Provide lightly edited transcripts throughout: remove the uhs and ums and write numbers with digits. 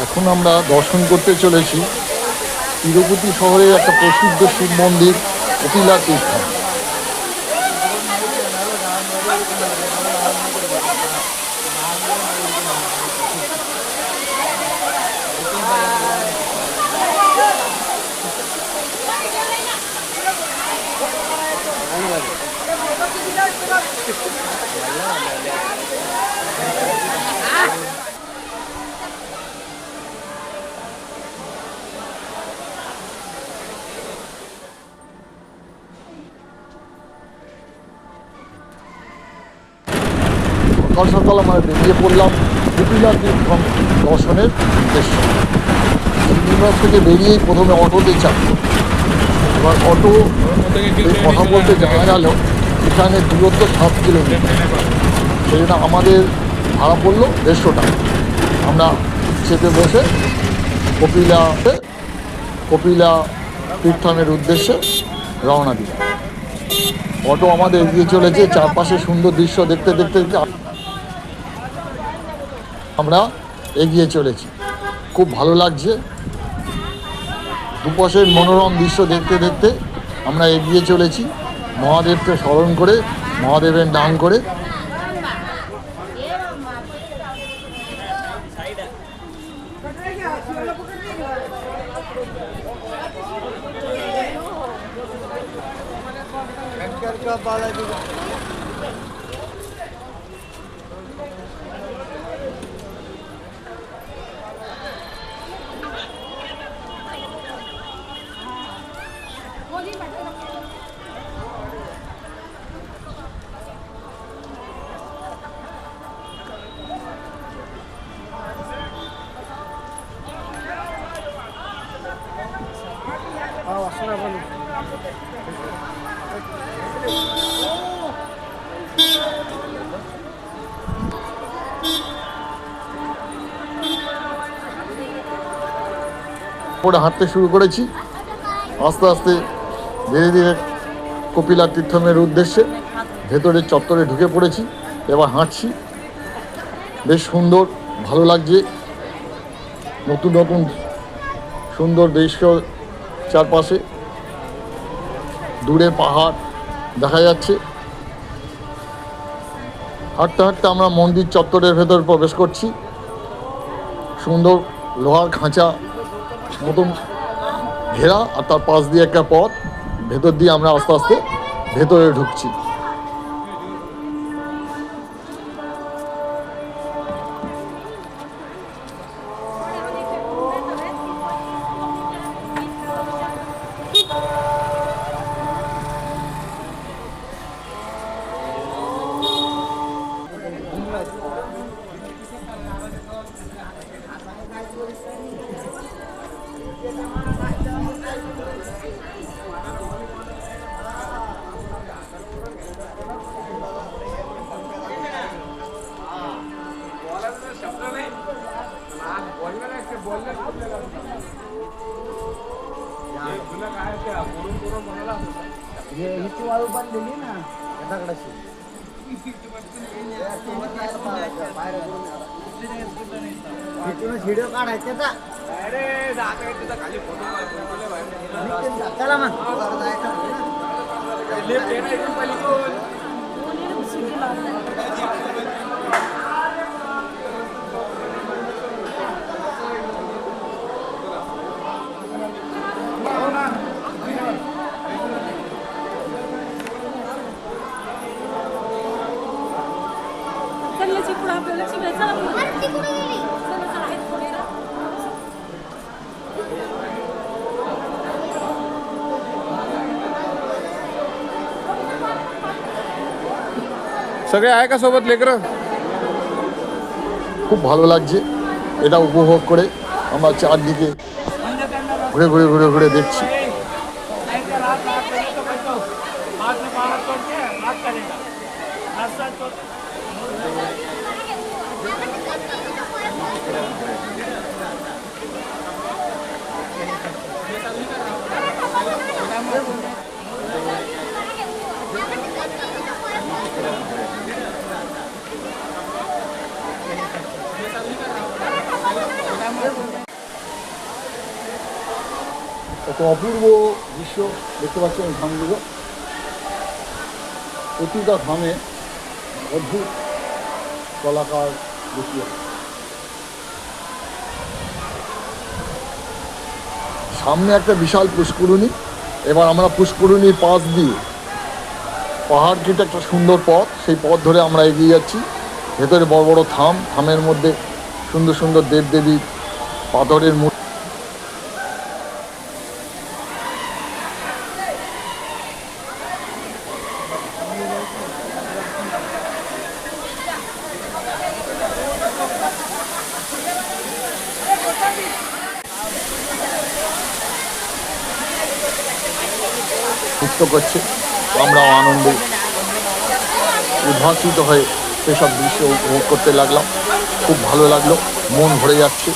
এখন আমরা দর্শন করতে চলেছি তিরুপতি শহরের একটা প্রসিদ্ধ শিব মন্দির কপিলা তীর্থ। সকাল সকাল আমরা বেরিয়ে পড়লাম কপিলা তীর্থ দর্শনের উদ্দেশ্যে। শ্রীনিবাস থেকে বেরিয়েই প্রথমে অটোতে চাপব। এবার অটো কথা বলতে জানা গেল এখানে দূরত্ব 7 কিলোমিটার, সেই জন্য আমাদের ভাড়া পড়লো 150 টাকা। আমরা চেপে বসে কপিলা তীর্থমের উদ্দেশ্যে রওনা দিলাম। অটো আমাদের এগিয়ে চলেছে, চারপাশে সুন্দর দৃশ্য দেখতে দেখতে আমরা এগিয়ে চলেছি। খুব ভালো লাগছে, দুপাশের মনোরম দৃশ্য দেখতে দেখতে আমরা এগিয়ে চলেছি, মহাদেবকে স্মরণ করে, মহাদেবের নাম করে। পরে হাঁটতে শুরু করেছি, আস্তে আস্তে ধীরে ধীরে কপিলা তীর্থমের উদ্দেশ্যে ভেতরের চত্বরে ঢুকে পড়েছি। এবার হাঁটছি, বেশ সুন্দর, ভালো লাগছে। নতুন নতুন সুন্দর দৃশ্য চারপাশে, দূরে পাহাড় দেখা যাচ্ছে। হাঁটতে হাঁটতে আমরা মন্দির চত্বরের ভেতর প্রবেশ করছি। সুন্দর লোহার খাঁচা মতন ঘেরা, আর তার পাশ দিয়ে একটা পথ, ভেতর দিয়ে আমরা আস্তে আস্তে ভেতরে ঢুকছি। व्हिडिओ काढायचे का? चला मग सगळे आहे का सोबत लेकरं? খুব ভালো লাগছে এটা উপভোগ করে। আমরা চারদিকে ঘুরে ঘুরে ঘুরে ঘুরে দেখছি। কত অপূর্ব দৃশ্য দেখতে পাচ্ছেন এই ধামগুলো। প্রতিটা ধামে অদ্ভুত কলাকার দেখিয়ে। সামনে একটা বিশাল পুষ্করিণী। এবার আমরা পুষ্করিণীর পাশ দিয়ে পাহাড় কেটে একটা সুন্দর পথ, সেই পথ ধরে আমরা এগিয়ে যাচ্ছি। ভেতরে বড় বড় থাম, থামের মধ্যে সুন্দর সুন্দর দেবদেবীর পাথরের মূর্তি। নৃত্য করছে, আমরাও আনন্দে উদ্ভাসিত হয়ে সেসব দৃশ্য উপভোগ করতে লাগলাম। খুব ভালো লাগলো, মন ভরে যাচ্ছে।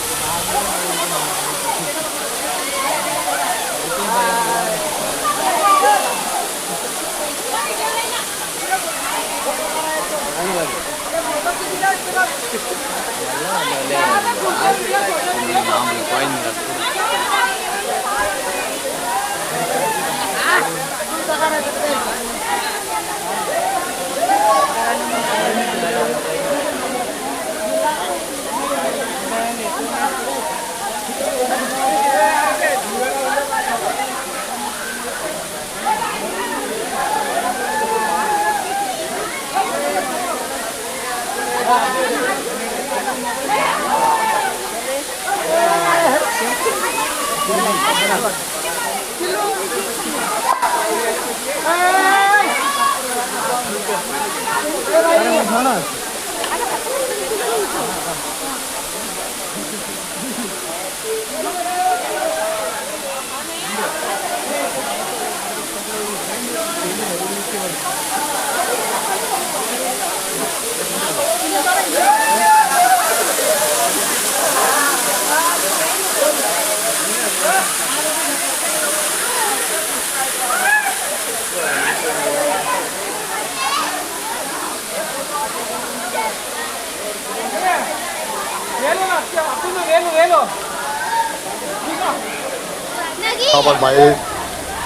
আবার বাইরে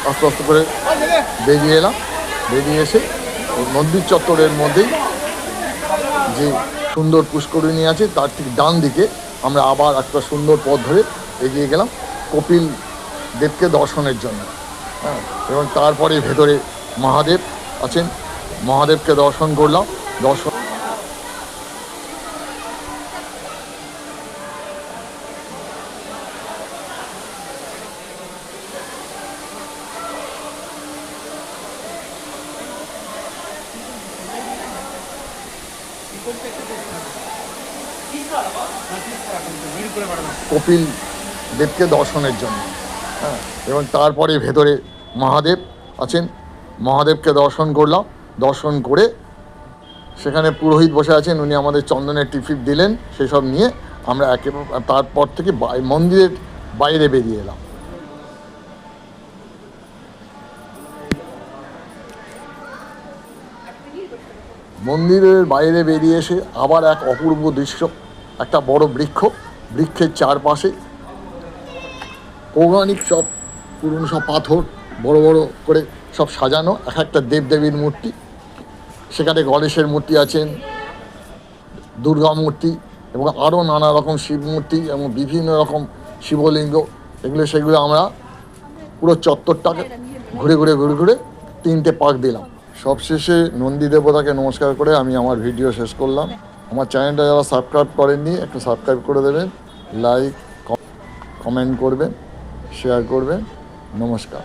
আস্তে আস্তে করে বেরিয়ে এলাম। বেরিয়ে এসে ওই মন্দির চত্বরের মধ্যেই যে সুন্দর পুষ্করিণী আছে তার ঠিক ডান দিকে আমরা আবার একটা সুন্দর পথ ধরে এগিয়ে গেলাম কপিল দেবকে দর্শনের জন্য। হ্যাঁ, এবং তারপরে ভেতরে মহাদেব আছেন, মহাদেবকে দর্শন করলাম। দর্শন কপিল দেবকে দর্শনের জন্য। হ্যাঁ, এবং তারপরে ভেতরে মহাদেব আছেন, মহাদেবকে দর্শন করলাম। দর্শন করে সেখানে পুরোহিত বসে আছেন, উনি আমাদের চন্দনের টিফিন দিলেন। সেসব নিয়ে আমরা তারপর থেকে মন্দিরের বাইরে বেরিয়ে এলাম। মন্দিরের বাইরে বেরিয়ে এসে আবার এক অপূর্ব দৃশ্য, একটা বড় বৃক্ষ, বৃক্ষের চারপাশে পৌরাণিক সব পুরনো সব পাথর বড় বড় করে সব সাজানো, এক একটা দেবদেবীর মূর্তি। সেখানে গণেশের মূর্তি আছেন, দুর্গা মূর্তি এবং আরও নানা রকম শিব মূর্তি এবং বিভিন্ন রকম শিবলিঙ্গ। সেগুলো আমরা পুরো চত্বরটাকে ঘুরে ঘুরে ঘুরে ঘুরে 3টে পাক দিলাম। সবশেষে নন্দী দেবতাকে নমস্কার করে আমি আমার ভিডিও শেষ করলাম। আমার চ্যানেলটা যারা সাবস্ক্রাইব করেননি একটু সাবস্ক্রাইব করে দেবেন, লাইক কমেন্ট করবেন, শেয়ার করবেন। নমস্কার।